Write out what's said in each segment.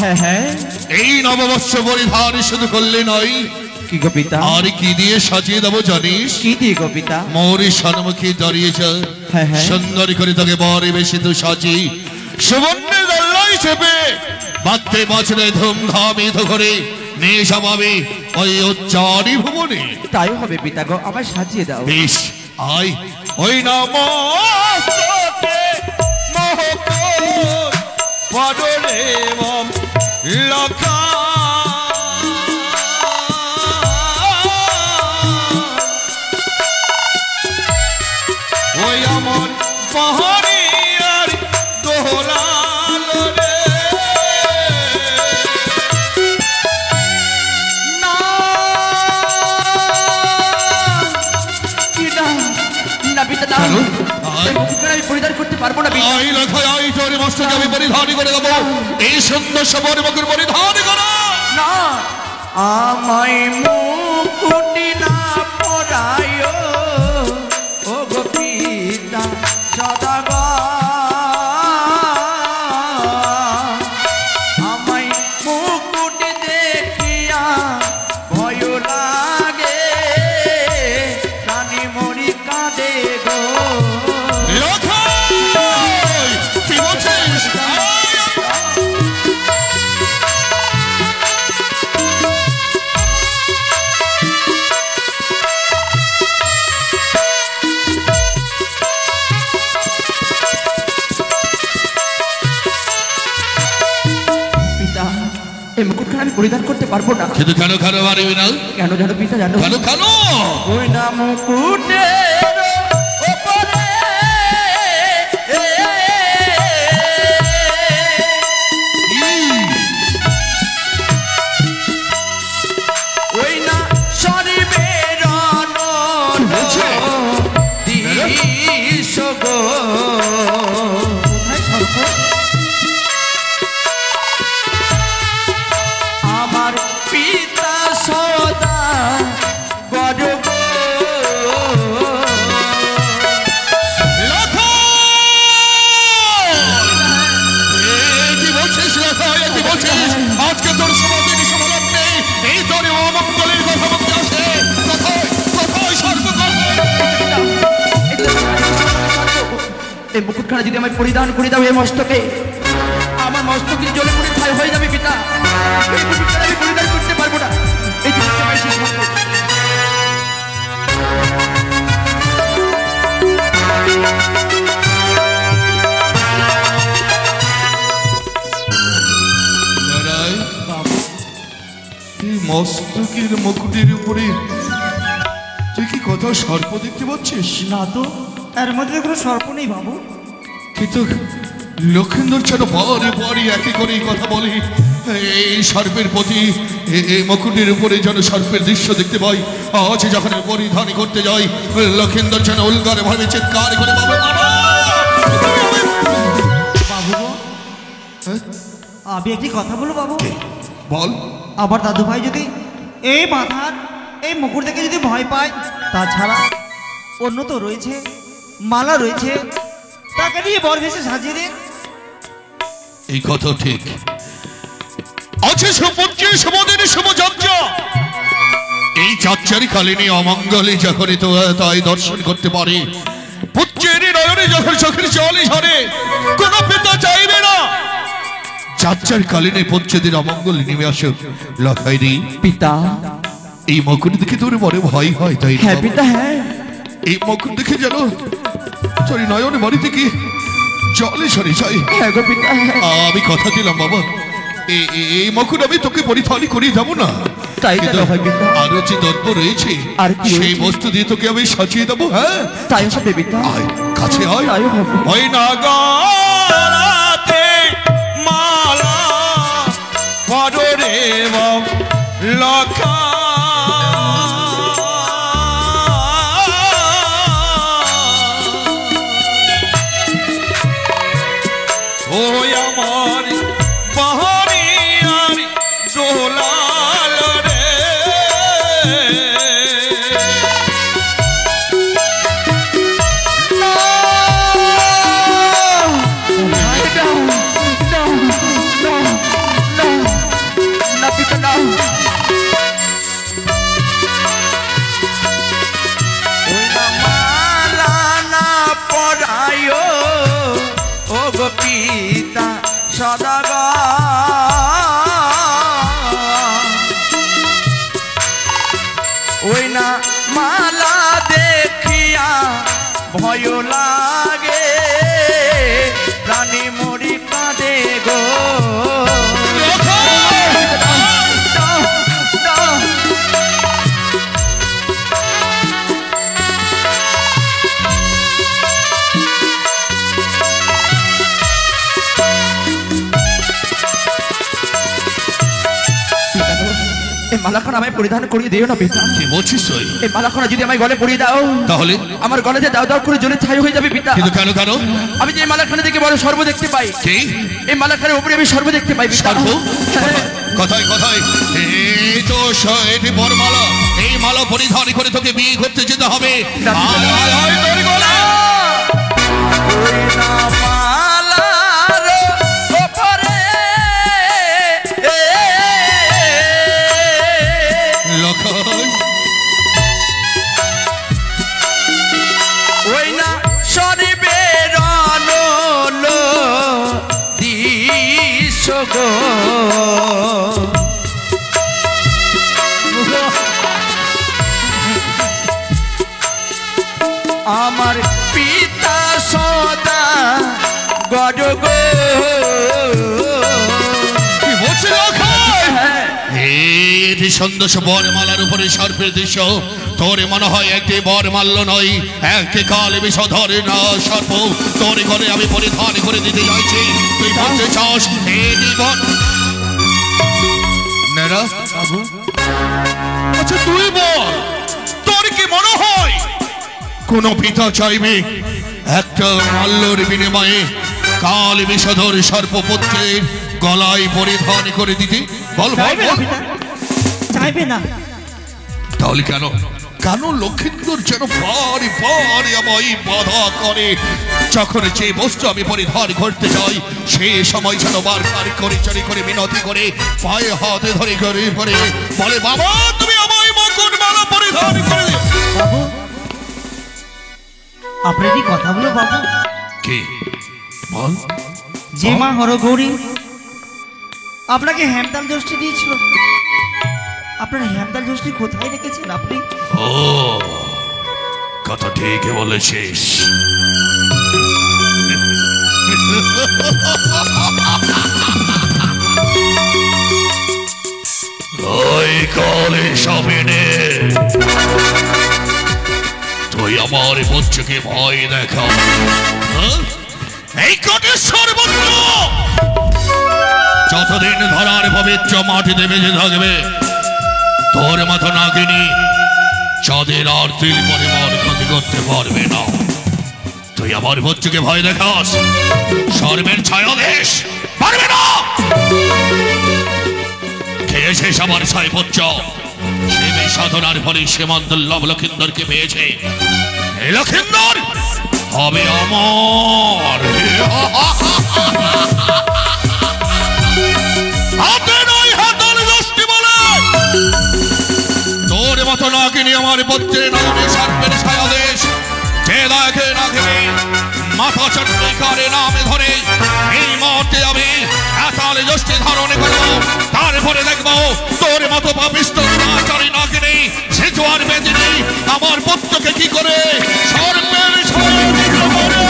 হ্যাঁ হ্যাঁ, এই নববর্ষ পরিধান শুধু করলে নয়, কি গো পিতা? আর কি দিয়ে সাজিয়ে দেবো জানিস? কি দিয়ে গো পিতা? মোরে সম্মুখে দাঁড়িয়ে যা, হ্যাঁ হ্যাঁ, সুন্দর করে তোকে বরে বেশি তো সাজি সুবর্ণে দল্লাই চেপে বাদ্যে বাজলে ধুমধামিত করে নিয়ে যাবাবে ওই উচ্চারি ভুবনে। তাই হবে পিতা গো, আমায় সাজিয়ে দাও। বেশ, আয় ওই নমস্তে মহকর পদরে মম লকা ওই আমার পাহাড়ি আর দোলাল রে না পিতা, না পিতা না, কেন? এই মুকুটখানা আমি পরিধান করতে পারবো না পিতা। আই লখায় আই তোর মস্তকে আমি পরিধান করে দেবো, এই সুন্দর সবর মুকুট পরিধান করো না, আমায় মুকুটি না পরায় ও গো পিতা সদাগর, আমায় মুকুটি দেখিয়া ভয় লাগে, প্রাণী মরি কাঁদে গো। লখায় কি বলছিস? পিতা, এই মুকুটখানা আমি পরিধান করতে পারবো না। কিন্তু কেন কেন পারবি না? কেন জানো পিতা? জানো কেন কেন? ওই না মুকুটের ওপরে ওই না শরীরের বলছে? দিশ গো। আমার পিতা সদা গর্ব কি বলছিস লখায়? কি বলছিস? আজকে তোর সমাজের সমালগ্নে এই তোর অমঙ্গলের কথা বলতে আসে। কোথায় কোথায় সর্বকর্ম? এই মুকুটখানা যদি আমি পরিধান করে দাও এই মস্তকে, আমার মস্তক যদি জ্বলে পড়ে ছাই হয়ে যাবে পিতা। এই মুকুটখানা আমি পরিধান করতে পারবো না। এই জিনিসটা বেশি সম্ভব। দাঁড়াই, এই মস্তকের মুকুটের উপরে তুই কি কোথাও সর্প দেখতে পাচ্ছিস? না তো, এর মধ্যে কোনো সর্প নেই বাবু। কিন্তু লক্ষেন্দর যেন বারে বারে একই করে এই কথা বলে, এই সর্পের প্রতি এই মুকুটের উপরে যেন সর্পের দৃশ্য দেখতে পাই। আজ যখন পরিধান করতে যাই, লক্ষেন্দর যেন উল্গারে ভাবে চিৎকার করে বাবা বাবা। বাবু গো, আমি একটি কথা বলবো বাবু। বল। আমার দাদু ভাই যদি এই মাথার এই মুকুট দেখে যদি ভয় পায়, তাছাড়া অন্য তো রয়েছে, মালা রয়েছে, তাকে নিয়ে বর ভেসে সাজিয়ে দিন। এই কথা ঠিক আছে। সুপঞ্চে সুমদের শুভযাত্রা, এই যাত্রারই কালীনী অমঙ্গলে যখন তো তাই দর্শন করতে পারে, পুত্রের নয়নে যখন চোখের জলই ঝরে, কোন পিতা চাইবে না যাত্রার কালীনে পুত্রদের অমঙ্গল নেমে আসুক। লখাই রে পিতা, এই মুকুট দেখে তোর বড় ভয় হয়, তাই না? হ্যাঁ পিতা, হ্যাঁ। এই মুকুট দেখে যেন তোর নয়নে বাড়ি থেকে জলে সরে যাই। হ্যাঁ গো পিতা, হ্যাঁ। আমি কথা দিলাম বাবা, এই মুকুট আমি তোকে পরিধান করিয়ে যাবো না, তাই কিন্তু যেন হয় পিতা। আরো যে দ্রব্য রয়েছে আর কি সেই রয়েছে? বস্তু দিয়ে তোকে আমি সাজিয়ে দেবো। হ্যাঁ, তাই হবে পিতা। আয় কাছে আয়। তাই হবে। ওই নাগারাতে মালা পরে লখা ও আমার পাহাড়ি আর দোলাল রে। না মালা দেখিয়া ভয় লাগে প্রাণী মরি কাঁদে গো এই মালাখানা আমায় পরিধান করিয়ে দিও না পিতা। কি বলছিস তুই? এই মালাখানা যদি আমায় গলে পরিয়ে দাও তাহলে আমার গলে যে দাও দাও করে জ্বলে ছাই হয়ে যাবে পিতা। কিন্তু কেন কেন? আমি যে এই মালাখানা থেকে বড় সর্ব দেখতে পাই, কি এই মালাখানার উপরে আমি সর্ব দেখতে পাই পিতা। সর্ব? হ্যাঁ। কথায় কথায় এই তো এটি বরমালা, এই মালা পরিধান করে তোকে বিয়ে করতে যেতে হবে। আয়, আয়, আয়, তোর গলা। ওই না মালার ওপরে লক্ষণ, ওই না সরিবের আনলো দিশ গো আমার পিতা সদা গড গো কি বলছিস লক্ষণ? এটি সন্দেশ বরমালার উপরে সর্পের দৃশ্য। তোর মনে হয় একটি বরমাল্য নয়, একটি কালে বিষধর না সর্প তোর ঘরে আমি পরিধান করে দিতে যাচ্ছি। তুই বলতে চাস এটি বর নেরা? আচ্ছা তুই বল, তোর কি মনে হয় কোন পিতা চাইবে একটা মাল্যর বিনিময়ে কাল বিষধর সর্পপুত্রের গলায় পরিধান করে দিতে? বল বল চাইবে না বল। পিতা, চাইবে না। তাহলে কেন কেন লক্ষিন্দর যেন বারে বারে আমায় বাধা করে? যখন যে বস্তু আমি পরিধান করতে যাই সে সময় যেন বারবার করে চড়ি করে মিনতি করে পায়ে হাতে ধরে করে পরে বলে, বাবা তুমি আমায় মুকুটমালা পরিধান করে দিও। বাবু, আপনারই কথা বলো বাবু। কে বল? যে মা হরগৌরী আপনাকে হেমতাল যষ্টি দিয়েছিল, আপনার হেমতাল যষ্টি কোথায় রেখেছেন আপনি? ও কথা ঠিকই বলেছিস। ওই কলে সবিনে তুই আমার বচ্চকে ভয় দেখা, হ্যাঁ? এই কোটেশ্বর বন্ধ যতদিন ধরার পবিত্র মাটিতে বেঁচে থাকবে তোর মতো নাগিনী চাঁদের আর তিল পরিমাণ ক্ষতি করতে পারবে না। তুই আমার বচ্চকে ভয় দেখাস, সর্বের ছায়াদেশ পারবে না। খেয়েছিস আমার ছায় বচ্চ, সে সাধনার ফলে সীমান্তল্লভ লক্ষিন্দরকে পেয়েছে। এই লক্ষিন্দর হবে আমার। হাতে নয় হাতাল যষ্টি বলে তোর মতো নাকিনি আমার পত্রের নামে সর্বের ছায়াদেশ যে দেখে নাকিনি মাথা চট্টিকারে নামে ধরে এই মুহূর্তে আমি হাতাল যষ্টি ধারণ করব। তারপরে দেখবো তোর মতো পাপিষ্ট আচারী নাকিনি সে জোয়ার বেদিনী আমার পুত্রকে কি করে সর্বের ছায়া দিতে পারে।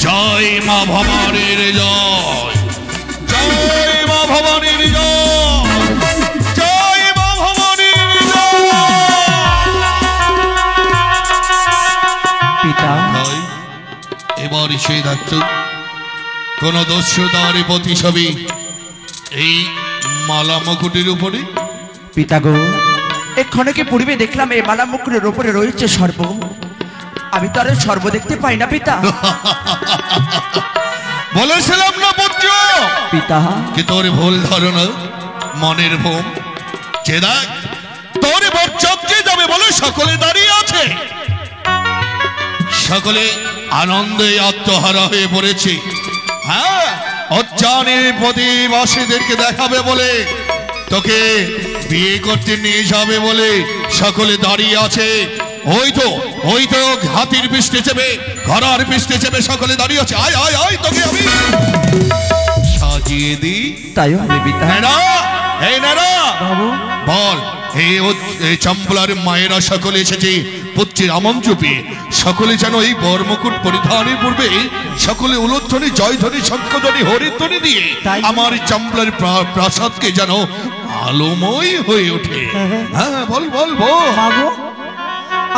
জয় মা ভবানীর জয়, জয় মা ভবানীর জয়, জয় মা ভবানীর পিতা। জয়। এবার সেই দায়িত্ব কোন দস্যুতার প্রতিছবি এই মালা মুকুটের উপরে। পিতা গো, এক্ষণে পূর্বে দেখলাম এই মালা মুকুটের উপরে রয়েছে সর্ব, আমি তো আর সর্ব দেখতে পাই না পিতা। বলেছিলাম না পুত্র পিতা কি তোর ভুল ধারণা মনের ভ্রম। যে দেখ তোর বরযাত্রী যাবে বলে সকলে দাঁড়িয়ে আছে, সকলে আনন্দে আত্মহারা হয়ে পড়েছে। হ্যাঁ, অজ্ঞানের প্রতিবাসীদেরকে দেখাবে বলে, তোকে বিয়ে করতে নিয়ে যাবে বলে সকলে দাঁড়িয়ে আছে। ওই তো হাতির বৃষ্টি চেপে ঘোড়ার বৃষ্টি চেপে সকলে দাঁড়িয়ে আছে। আয় আয় আয় তোকে আমি সাজিয়ে দিই। তাই হবে পিতা। হ্যাঁ, এই নারা বাবু বল এই চম্পলার মায়েরা সকলে এসেছে পুত্রের আমন্ত্রণ পেয়ে। সকলে যেন এই বরমুকুট পরিধানের পূর্বে সকলে উলধ্বনি জয়ধ্বনি শঙ্খধ্বনি হরিধ্বনি দিয়ে তাই। আমার চম্পলার প্রাসাদকে যেন আলোময় হয়ে ওঠে। হ্যাঁ বল বল বল। মাগো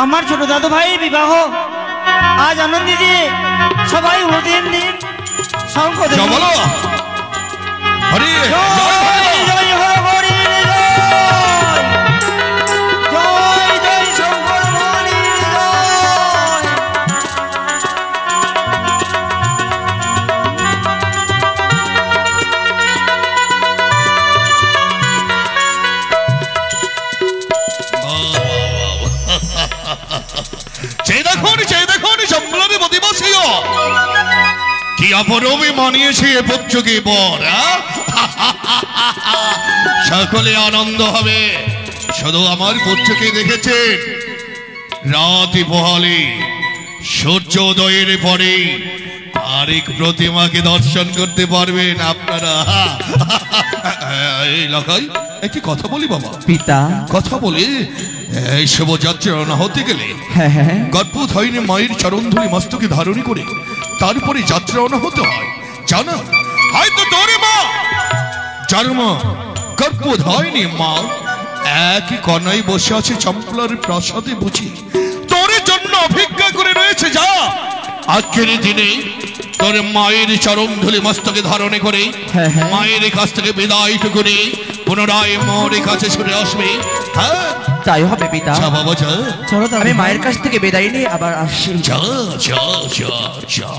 আমার ছোট দাদু ভাইয়ের বিবাহ আজ আনন্দে দিয়ে সবাই দিন দিন শঙ্খ যা বলো হরি জয় হরি বল। জয় হো হরি জয় জয় শঙ্কর হরি জয়। চেয়ে দেখুন চম্পলার প্রতিবাসীও কি অপরূপে মানিয়েছে এ পুত্রকে বর। সকলে আনন্দ হবে। শুধু আমার পুত্রকে দেখেছেন রাতে পোহালে সূর্য উদয়ের পরে আরেক প্রতিমাকে দর্শন করতে পারবেন আপনারা। এই লাখাই একটি কথা বলি বাবা, পিতা। কথা বলি। এই শোভাযাত্রা রওনা হতে গেলে হ্যাঁ হ্যাঁ গর্ভধারিণী মায়ের চরণধরি মস্তকে ধারণী করে তারপরে যাত্রা রওনা হতে হয় জানো। হয়তো তোরে মা যার মা গর্ভধারিণী মা একই কর্ণায় বসে আছে চম্পলার প্রাসাদে বুঝি তোর জন্য অপেক্ষা করে রয়েছে। যা আজকের দিনে তোর মায়ের চরণধুলি মস্তকে ধারণে করে হ্যাঁ, হ্যাঁ। মায়ের কাছ থেকে বিদায় করে পুনরায় মোর কাছে ছুটে আসবে। হ্যাঁ তাই হবে পিতা। যা বাবা যা চলো দাদু আমি ভাই। মায়ের কাছ থেকে বিদায় নিয়ে আবার আসছি। যা যা যা যা।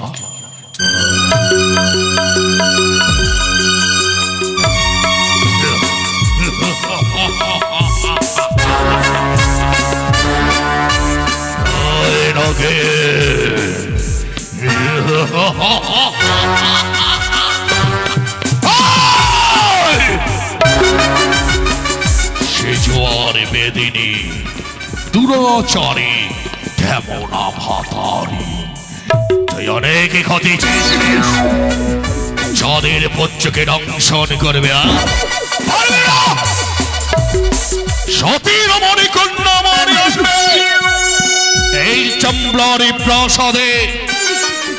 সে জোয়ার বেদিনী দুরাচারী কেমন আভাতারি তুই অনেক ক্ষতি চেয়েছিস যাদের পুত্রকে দংশন করবে। সতীর মনে কন্যা মারে আসবে এই চম্পলার প্রাসাদে।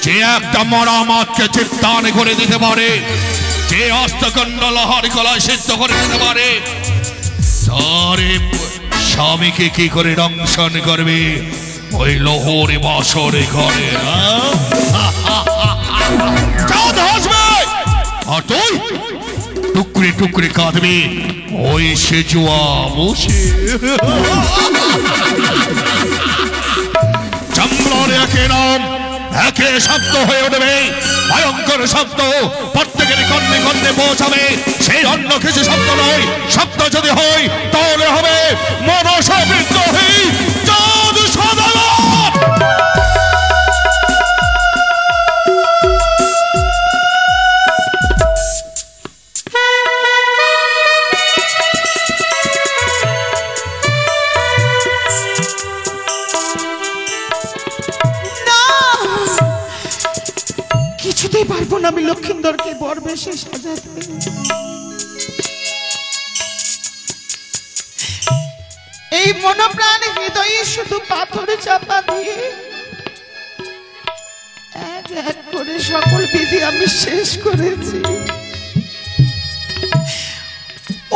যে একটা মরা মাছকে চিত্তান করে দিতে পারে, যে অস্তকণ্ড লহর গলায় সিদ্ধ করে দিতে পারে, তার স্বামীকে কি করে দংশন করবে ওই লোহর বাসরে ঘরে। আর তুই টুকরে টুকরে কাঁদবি ওই সে জুয়া বসে। চম্পলার একে নাম একে শব্দ হয়ে উঠবে, ভয়ঙ্কর শব্দ প্রত্যেকের কর্ণে কর্ণে পৌঁছাবে। সেই অন্য কিছু শব্দ নয়, শব্দ যদি হয় তাহলে হবে মনসা বিদ্রোহী চাঁদ সদাগর। কিছুতেই পারবো না আমি লক্ষিন্দরকে বর বেশে সাজাতে। এই মনপ্রাণ হৃদয়ে শুধু পাথরে চাপা দিয়ে এক এক করে সকল বিধি আমি শেষ করেছি।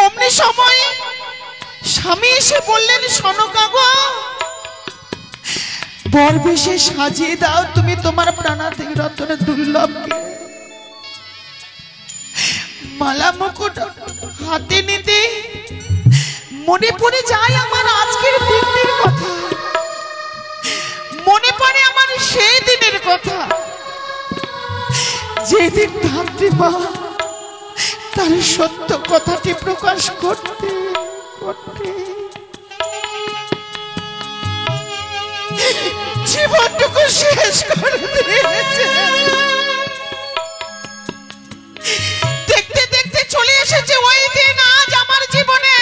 অমনি সময় স্বামী এসে বললেন, সনকাগো বর বেশে সাজিয়ে দাও তুমি তোমার প্রাণাতিক রতন দুর্লভকে। মালা মুকুট হাতে নিতে মনে পড়ে যায় আমার আজকের দিনের কথা, মনে পড়ে আমার সেই দিনের কথা যেদিন ধাত্রীমা তার সত্য কথাটি প্রকাশ করতে করতে জীবনটুকু শেষ করে দিয়েছে। দেখতে দেখতে চলে এসেছে ওই দিন আজ আমার জীবনে।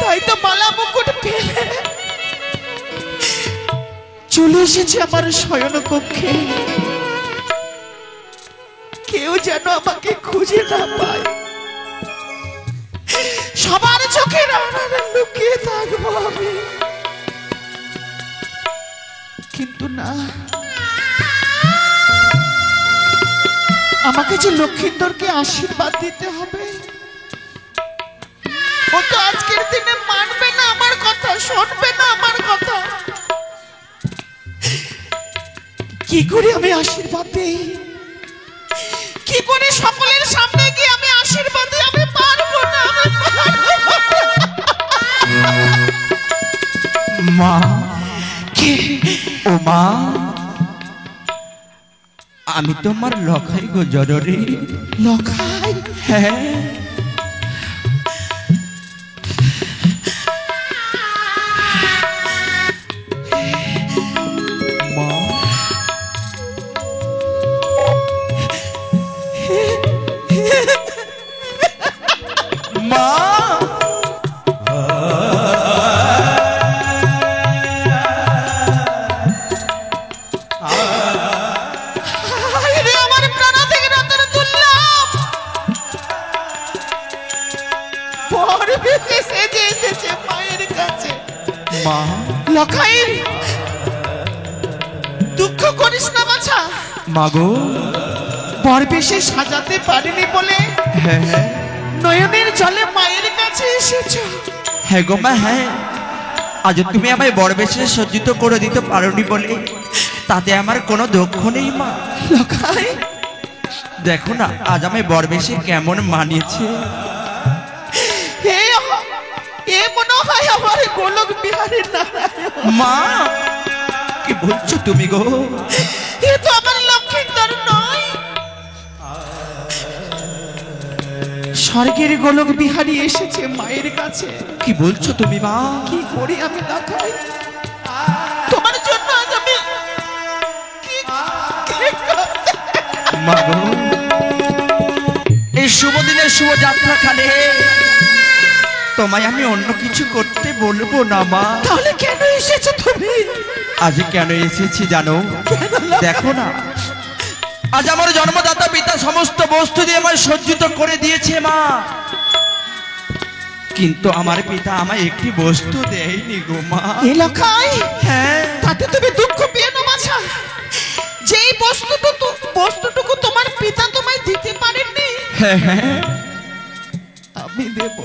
তাই তো মালা মুকুট পেলে চলে এসেছে আমার শয়ন কক্ষে। কে কেউ যেন আমাকে খুঁজে না পায়, সবার চোখের আড়ালে লুকিয়ে থাকবো আমি। কিন্তু না, আমাকে যে লক্ষ্মীন্দরকে আশীর্বাদ দিতে হবে। ও তো আজকের দিনে মানবে না আমার কথা, শুনবে না আমার কথা। কি করে আমি আশীর্বাদ দেই, কি করে সকলের সামনে গিয়ে আমি আশীর্বাদ দিই? আমি পারবো না, আমি পারবো না। মা, কে? ও মা, আমি তোমার লখাই গো জননী। লখাই? হ্যাঁ, মা, মা, হায় রে, আমার প্রাণ থেকে রতন তুললাম। বর বেশে সেজে এসেছে মায়ের কাছে। মা, লখাই, দুঃখ করিস না বাছা। মাগো। বর বেশে সাজাতে পারিনি বলে হ্যাঁ হ্যাঁ, নয়নের জলে মায়ের কাছে এসেছো। হ্যাঁ গো মা, হ্যাঁ। আজ তুমি আমায় বড় বেশে সজ্জিত করে দিতে পারোনি বলে তাতে আমার কোনো দুঃখ নেই মা। লখাই, দেখো না আজ আমায় বড় বেশে কেমন মানিয়েছে। এ মনে হয় আমার গোলক বিহারীর নারায়ণ। মা, কি বলছো তুমি গো? এ তো আমার লক্ষ্মীন্দর নয়, স্বর্গের গোলক বিহারী এসেছে মায়ের কাছে। কি বলছো তুমি মা? কি করি আমি লখাই, তোমার জন্য আজ আমি মা গো, এই শুভ দিনের শুভ যাত্রা কালে তোমায় আমি অন্য কিছু করতে বলবো না মা। তাহলে কেন এসেছো তুমি? আজ কেন এসেছি জানো? দেখো না, আজ আমার জন্মদাতা পিতা সমস্ত বস্তু দিয়ে আমায় সজ্জিত করে দিয়েছে মা, কিন্তু আমার পিতা আমায় একটি বস্তু দেয়নি গো মা। এ লখাই, হ্যাঁ, তাতে তুমি দুঃখ পেও না বাছা। যেই বস্তুটুকু তোমার পিতা তোমায় দিতে পারেননি, হ্যাঁ হ্যাঁ, আমি দেব।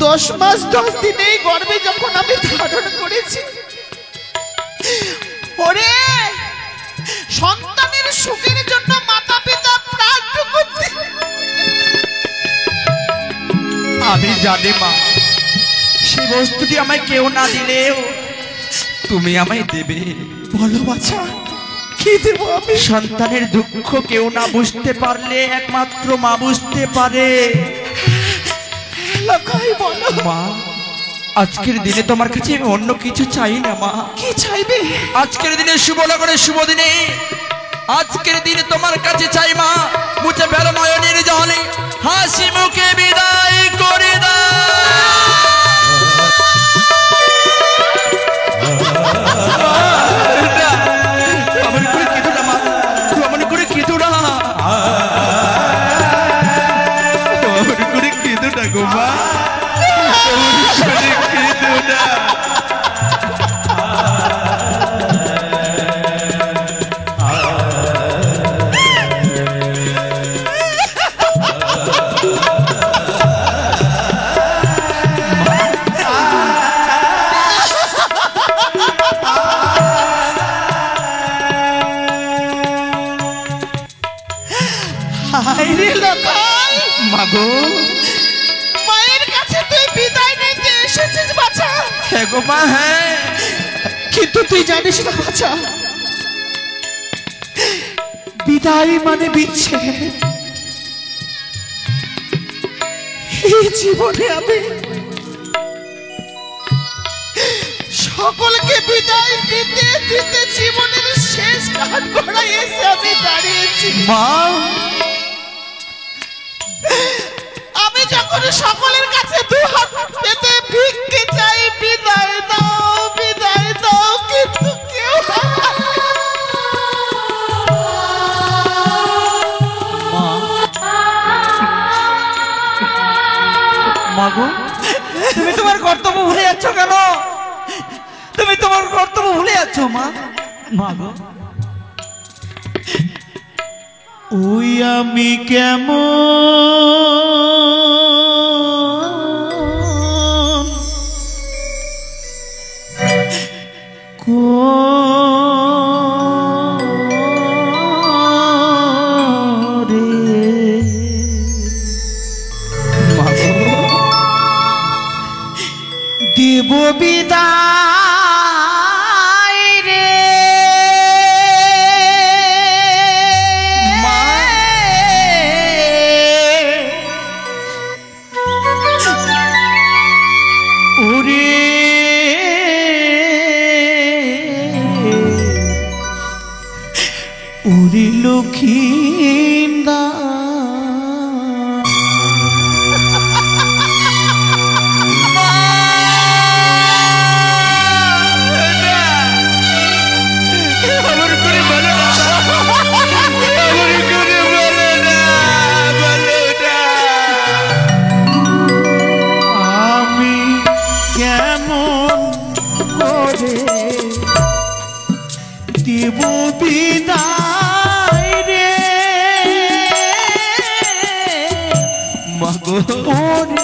10 মাস 10 দিনে গর্ভে যখন আমি ধারণ করেছি, ওরে সন্তানের সুখের জন্য মাতা পিতা প্রাণটুকু আমি জানি মা, সেই বস্তুটি আমায় কেউ না দিলেও তুমি আমায় দেবে। বলো বাছা, কি দেব আমি? সন্তানের দুঃখ কেউ না বুঝতে পারলে একমাত্র মা বুঝতে পারে। লখাই বলো, মা, আজকের দিনে তোমার কাছে আমি অন্য কিছু চাই না মা। কি চাইবে? আজকের দিনে শুভ লগনের শুভ দিনে আজকের দিনে তোমার কাছে চাই মা, মুছে ফেলো নয়নের জলে, হাসি মুখে বিদায় করে দাও। অমন করে কেঁদো না মা, অমন করে কেঁদো না, অমন করে কেঁদো না গো মা, অমন করে কেঁদো না। হায় রে লখাই, মাগো, মায়ের কাছে তুই বিদায় নিতে এসেছিস বাছা। হ্যাঁ গো মা, হ্যাঁ। কিন্তু তুই জানিস না বাছা, বিদায় মানে বিচ্ছেদ। এই জীবনে আমি সকলকে বিদায় দিতে দিতে জীবনের শেষ কাঠ গড়ায় এসে আমি দাঁড়িয়েছি মা, আমি যখন সকলের কাছে দুহাত পেতে ভিক্ষে চাই, বিদায় দাও বিদায় দাও, কিন্তু কেউ মাগো তুমি তোমার কর্তব্য ভুলে যাচ্ছ কেন? তুমি তোমার কর্তব্য ভুলে যাচ্ছ মা। মাগো ওই আমি কেমন দেব বিদায় রে ওরে ওরে লক্ষ্মীন্দা দেব বিদায় রে মাগো ওরে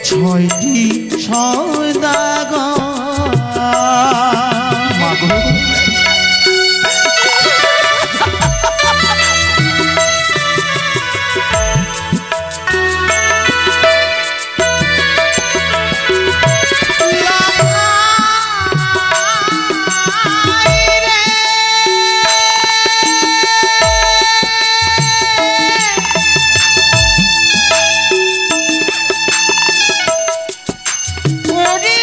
ছয়টি সওদাগর মাগো ওরে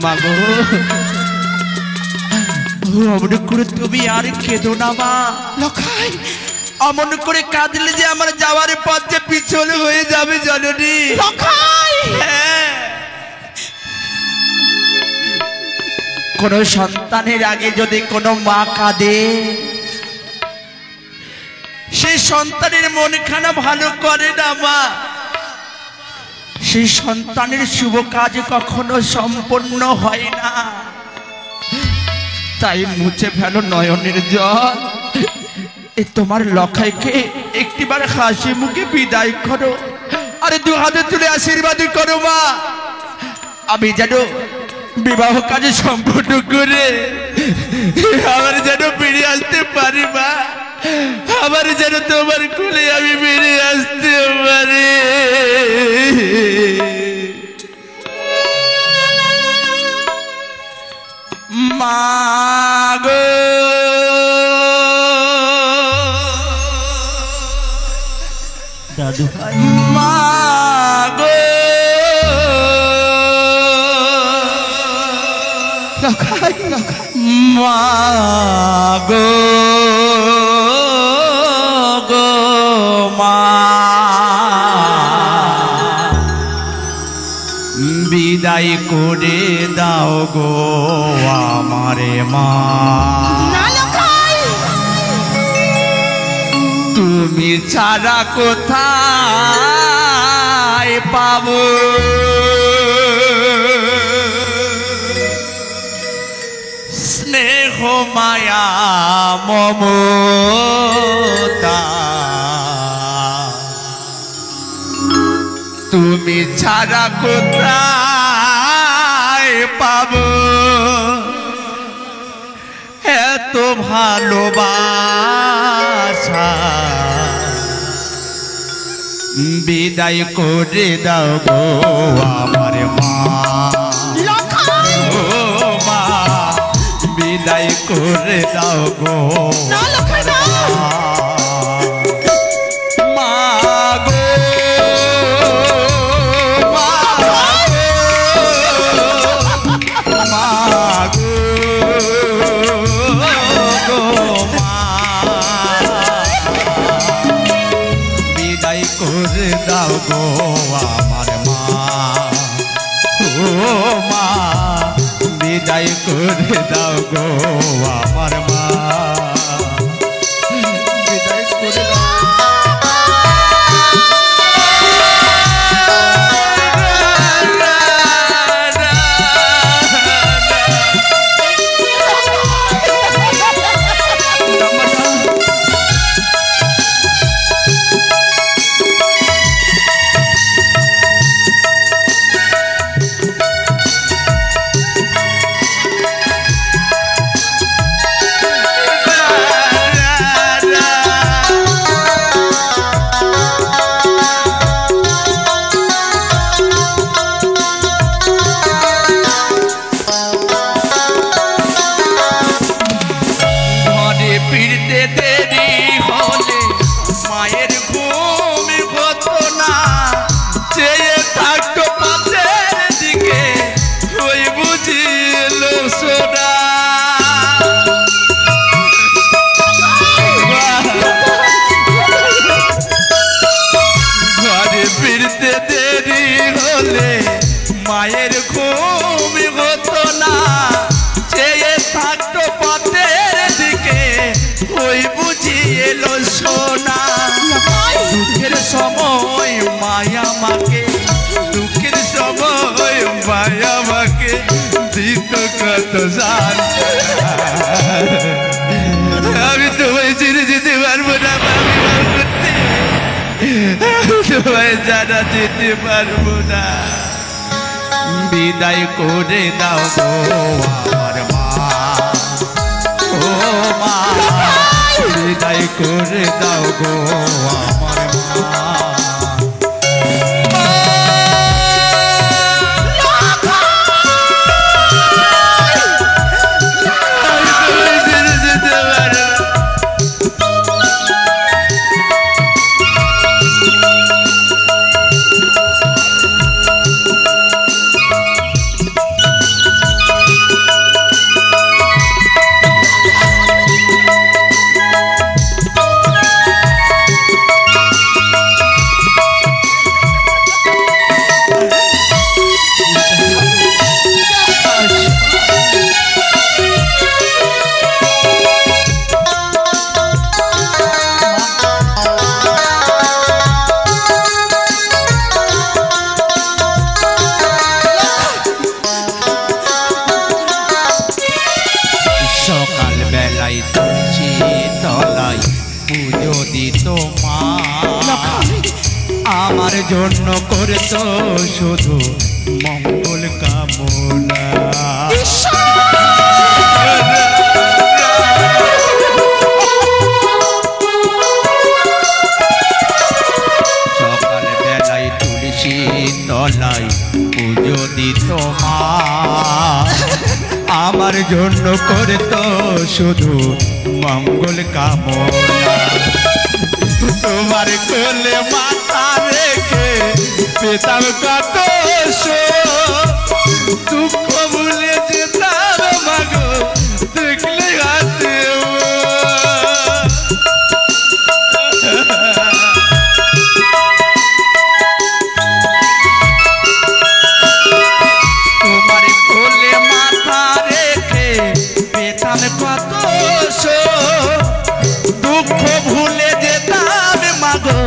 মাগো অমন করে তুমি আর কেঁদো না মা। লখাই অমন করে কাঁদলে যে আমার যাওয়ার পথ যে পিছল হয়ে যাবে জননী। লখাই হ্যাঁ, কোন সন্তানের আগে যদি কোনো মা কাঁদে সেই সন্তানের মনখানা ভালো করে না মা। সেই সন্তানের শুভ কাজ কখনো সম্পন্ন হয় না। তাই মুছে ফেলো নয়নের জল। এ তোমার লখাইকে একটিবার হাসি মুখে বিদায় করো, আরে দু হাতে তুলে আশীর্বাদ করো মা। আমি যেন বিবাহ কাজে সম্পূর্ণ করে আমার যেন ফিরে আসতে পারি মা। আমার যেন তোমার কোলে আমি ফিরে আসতে পারি। মাগো দাদু ভাই মাগো লখাই মাগো গো মা, বিদায় করে দাও গো আমারে মা। না লখাই তুমি ছাড়া কোথায় পাবো স্নেহ মায়া মমতা। তুমি ছাড়া কোথায় পাবো এত ভালোবাসা। বিদায় করে দাও গো আমার মা। লখাই ও মা, বিদায় করে দাও গো না লখাই না মা গো মা গো মা, বিদায় করে দাও গো আমার মা। ও মা, বিদায় করে দাও গো আমার মা। বিদায় করে দাও। ঘরে ফিরতে দেরি হলে মায়ের ঘুম হতো না, চেয়ে থাকতো পথের দিকে ওই বুঝিল সোনা। ঘরে ফিরতে দেরি হলে মায়ের ঘুম হতো না, চেয়ে থাকতো পথের দিকে ওই বুঝি এলো সোনা। দুঃখের সময় মায়া মাকে, দুঃখের সময় মায়া মাকে দিত কত সান্ত্বনা। আমি তোমায় ছেড়ে যেতে পারবো না মামি বাবুতে, তোমায় জানা যেতে পারবো না। বিদায় করে দাও গো আমার মা। ও মা, বিদায় করে দাও গো আমার মা। যেতে পারবো না। তোমার আমার জন্য করেছ শুধু মঙ্গল কামনা সকাল বেলায় তুলসী তলায় পুজো দিত মা আমার জন্য করেছ শুধু মঙ্গল কামনা তোমার কোলে মাথা রেখে পেতাম কত দুঃখ ভুলে যেতাম মাগো দেখলে হাতে তোমার কোলে মাথা রেখে পেতাম কত দুঃখ ভুলে যেতাম মাগো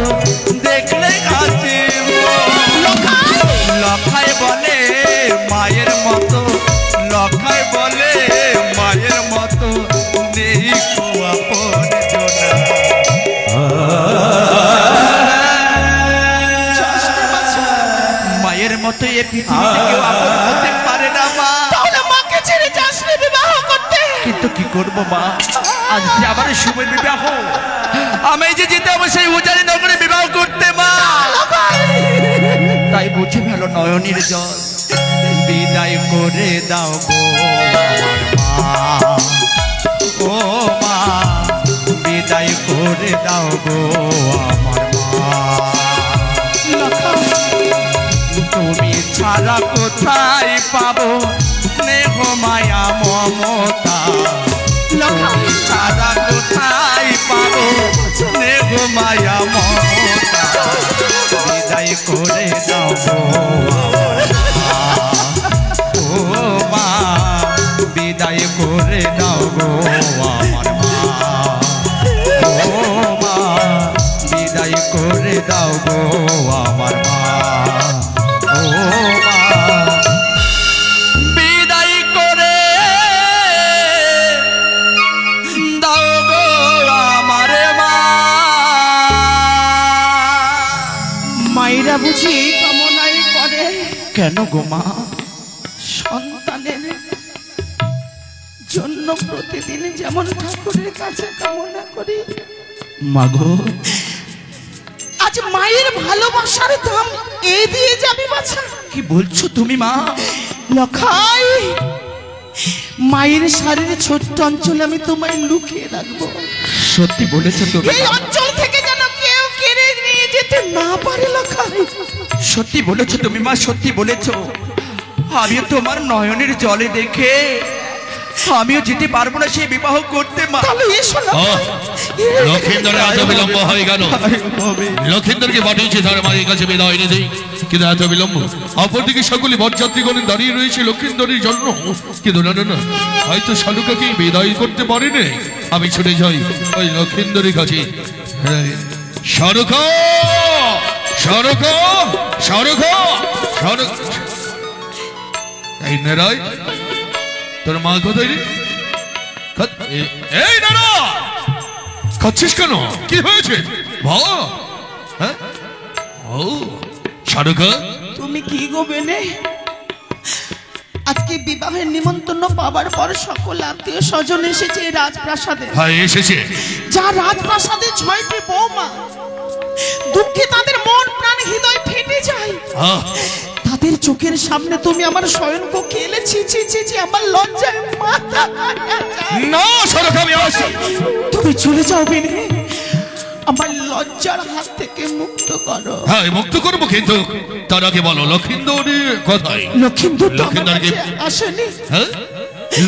দেখলে কাছে লখায় বলে মায়ের মতো লখায় বলে মায়ের মতো নেই আপন জনা মায়ের মতো এ পৃথিবীতে কেউ আপন হতে পারে না মা তাহলে মাকে ছেড়ে যাস না বিবাহ করতে। কিন্তু কি করবো মা আজ যে আবার শুভ বিবাহ আমি যে যেতে হবে সেই উজানি নগরে বিবাহ করতে মা তাই বুঝে ফেলো নয়নের জল বিদায় করে দাও গো আমার মা ও মা বিদায় করে দাও গো আমার মা তুমি ছাড়া কোথায় পাবো স্নেহ মায়া মমতা তুমি ছাড়া কোথায় পাবো স্নেহ মায়া মমতা বিদায় করে দাও গো ও মা বিদায় করে দাও গো আমার মা ও মা বিদায় করে দাও গো আমার মা ও মা বিদায় করে দাও গো আমার মা মায়েরা বুঝি এই কামনাই করে কেন গো মা সন্তানের জন্য প্রতিদিন যেমন ঠাকুরের কাছে কামনা করি মাগো আজ মায়ের ভালোবাসার দাম এই দিয়ে যাবে বাছা। কি বলছো তুমি মা লখাই মায়ের শাড়ির ছোট্ট অঞ্চলে আমি তোমায় লুকিয়ে রাখবো সত্যি বলেছো তুমি এই অঞ্চল থেকে যেন কেউ কেড়ে নিয়ে যেতে না পারে লখাই। সত্যি বলেছো তুমি মা সত্যি বলেছো আমিও তোমার নয়নের জলে দেখে আমিও যেতে পারবো না সেই বিবাহ করতে মা তাহলে এসো না লক্ষিন্দরের এত বিলম্ব হয়ে গেল লক্ষিন্দরকে পাঠিয়েছে তার মায়ের কাছে বিদায় এনে দেই কিন্তু এত বিলম্ব অপরদিকে সকলে বরযাত্রীগণ দাঁড়িয়ে রয়েছে লক্ষিন্দরের জন্য কিন্তু না না না হয়তো শালুকাকে বিদায় করতে পারেনি আমি ছুটে যাই ওই লক্ষিন্দরের কাছে শালুকা শালুকা শালুকা শালুক এই নারায় তোর মা কোথায় রে এই নারা খাচ্ছিস কেন কি হয়েছে হ্যাঁ ও শাহরুখা তুমি কি গো বেনে আজকে বিবাহের নিমন্ত্রণ পাবার পর সকল আত্মীয় স্বজন এসেছে এই রাজপ্রাসাদে হ্যাঁ এসেছে যা রাজপ্রাসাদে 6টি বৌমা দুঃখে তাদের মন প্রাণ হৃদয় ফেটে যায় তাদের চোখের সামনে তুমি আমার শয়ন কক্ষে এলে ছি ছি ছি ছি আমার লজ্জায় মাথা না শাহরুখা আমি আসি তুমি চলে যাও বেনে আমার লজ্জার হাত থেকে মুক্ত করো হ্যাঁ মুক্ত করবো কিন্তু তার আগে বলো লক্ষিন্দরের কথাই লক্ষিন্দর তো আমার লক্ষিন্দরকে কাছে আসেনি হ্যাঁ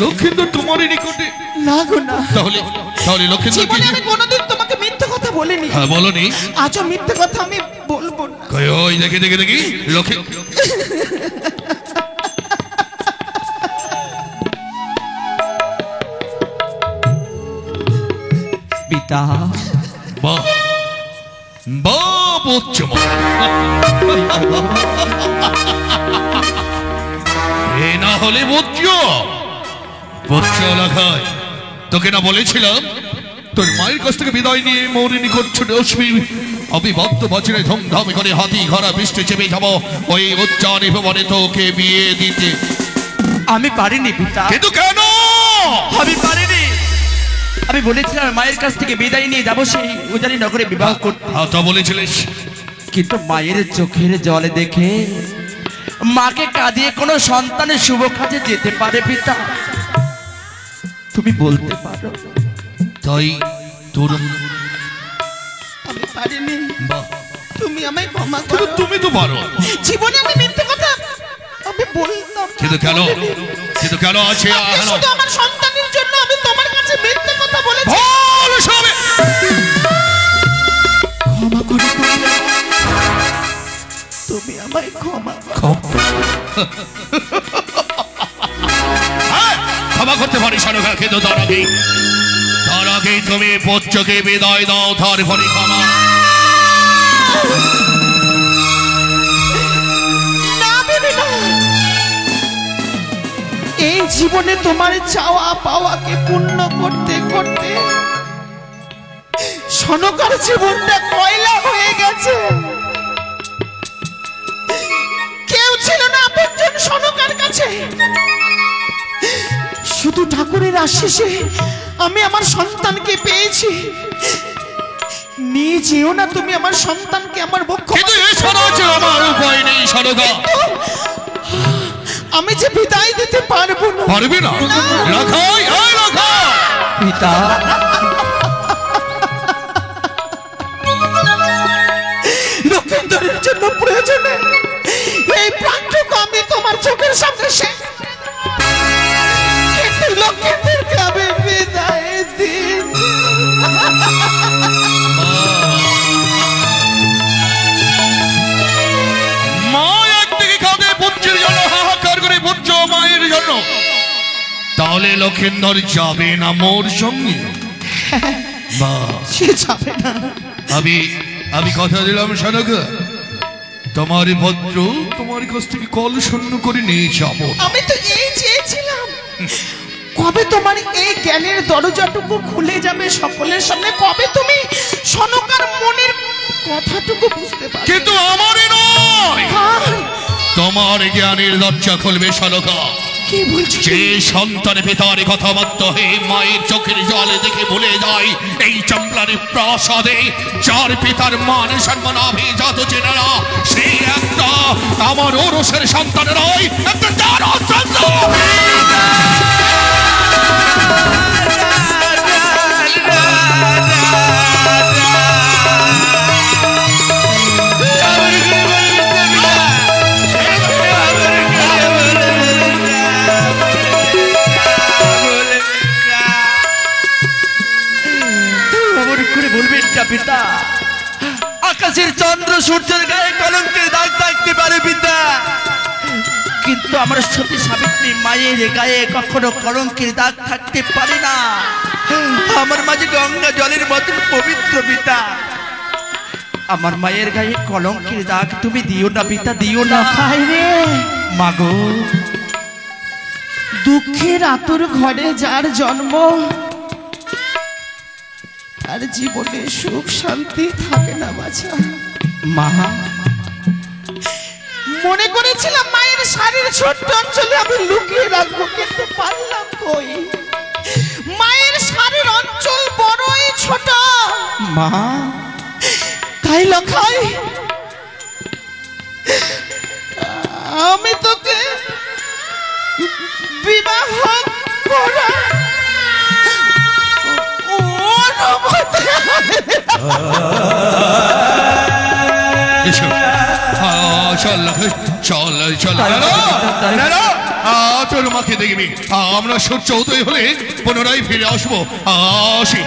লক্ষিন্দর তোমারই নিকটে না গো না তাহলে তাহলে লক্ষিন্দর কি জীবনে আমি কোনোদিন তোমাকে মিথ্যে কথা বলিনি হ্যাঁ বলনি আজও মিথ্যে কথা আমি বলবো না কই ওই দেখে দেখে দেখি লক্ষি পিতা বাহ বাহ বচ্চম এ না হলে বচ্চ বচ্চ লাখায় তোকে না বলেছিলাম তোর মায়ের কাছ থেকে বিদায় নিয়ে মৌরি নিকট ছুটে আসবি। অবিভক্ত বছরে ধুমধাম করে হাতি ঘোড়া বৃষ্টি চেপে যাব ওই উচ্চারণ ভবনে তোকে বিয়ে দিতে। আমি পারিনি পিতা। কিন্তু কেন? আমি পারিনি। আমি বলেছিলাম মায়ের কাছ থেকে বিদায় নিয়ে যাবো সেই উজানি নগরে বিবাহ করতে। তা বলেছিলিস, কিন্তু মায়ের চোখের জলে দেখে মাকে কাঁদিয়ে কোনো সন্তানের শুভ কাজে যেতে পারে পিতা? তুমি বলতে পারো? তাই তোর আমি পারিনি, বাহ, তুমি আমায় ক্ষমা কিন্তু করো। তুমি তো পারো। জীবনে আমি মিথ্যে কথা আমি বলতাম না, কিন্তু কেন? বলিনি। কিন্তু কেন আছে? আপনি শুধু আমার সন্তানের জন্য আমি তোমার কাছে মিথ্যে কথা বলেছি। বল সবে। ক্ষমা করে দাও। তুমি আমায় ক্ষমা করো। হ্যাঁ, ক্ষমা করতে পারি সারকা, কিন্তু তার আগে তুমি পুত্রকে বিদায় দাও, তারপরে ক্ষমা। না বেবি না, এই জীবনে তোমার চাওয়া পাওয়াকে পূর্ণ করতে করতে সনকার জীবনটা কয়লা হয়ে গেছে। কেউ ছিল না আপনজন সনকার কাছে। শুধু ঠাকুরের আশীষে আমি আমার সন্তানকে পেয়েছি। নিয়ে যেও না তুমি আমার সন্তানকে আমার বক্ষ। কিন্তু এছাড়া যে আমার উপায় নেই সারকা। আমি যে বিদায় দিতে পারবো না। পারবি না? রাখাই, এই রাখা। পিতা, লক্ষেন্দরের জন্য প্রয়োজনে এই প্রাণটুকু আমি তোমার চোখের সামনে শেষ। কিন্তু লক্ষেন্দরকে আমি বিদায় দিন। মা একদিকে কাঁদে পুত্রের জন্য, হাহাকার করে পুত্র মায়ের জন্য। তাহলে লক্ষেন্দর যাবে না মোর সঙ্গে? বাহ, সে যাবে না। আমি কথা দিলাম সারকা, তোমার ভদ্র তোমার কাছ থেকে কল শূন্য করে নিয়ে যাব। আমি তো এই চেয়েছিলাম, কবে তোমার এই জ্ঞানের দরজাটুকু খুলে যাবে সকলের সামনে, কবে তুমি সনকার মনের কথাটুকু বুঝতে পারবে। কিন্তু আমারই নয়, তোমার জ্ঞানের দরজা খুলবে সারকা। কি বলছো? যে সন্তান পিতার কথাবার্তা হয়ে মায়ের চোখের জলে দেখে ভুলে যায় এই চম্পলার প্রাসাদে, যার পিতার মান সম্মান অভিজাত চেনারা, সে একটা আমার ওরসের সন্তান নয়, একটা তার সন্তান। পিতা, আকাশের চন্দ্র সূর্যের গায়ে কলঙ্কের দাগ থাকতে পারে পিতা, কিন্তু আমার সতী সাবিত্রী মায়ের গায়ে কখনো কলঙ্কের দাগ থাকতে পারে না। আমার মাঝে গঙ্গা জলের মতন পবিত্র পিতা, আমার মায়ের গায়ে কলঙ্কের দাগ তুমি দিও না পিতা, দিও না। খাই রে মাগো, দুঃখের আতুর ঘরে যার জন্ম, আর জীবনে সুখ শান্তি থাকে না বাছা। মা, মনে করেছিলাম মায়ের শাড়ির ছোট্ট অঞ্চলে আমি লুকিয়ে রাখবো, কিন্তু পারলাম কই। মায়ের শাড়ির অঞ্চল বড়ই ছোট। মা, তাই লখাই আমি তোকে বিবাহ করা এসো, চল চল চল, তোর মাকে দেখবি। আমরা সূর্য উদয় হলে পুনরায় ফিরে আসবো। আসি,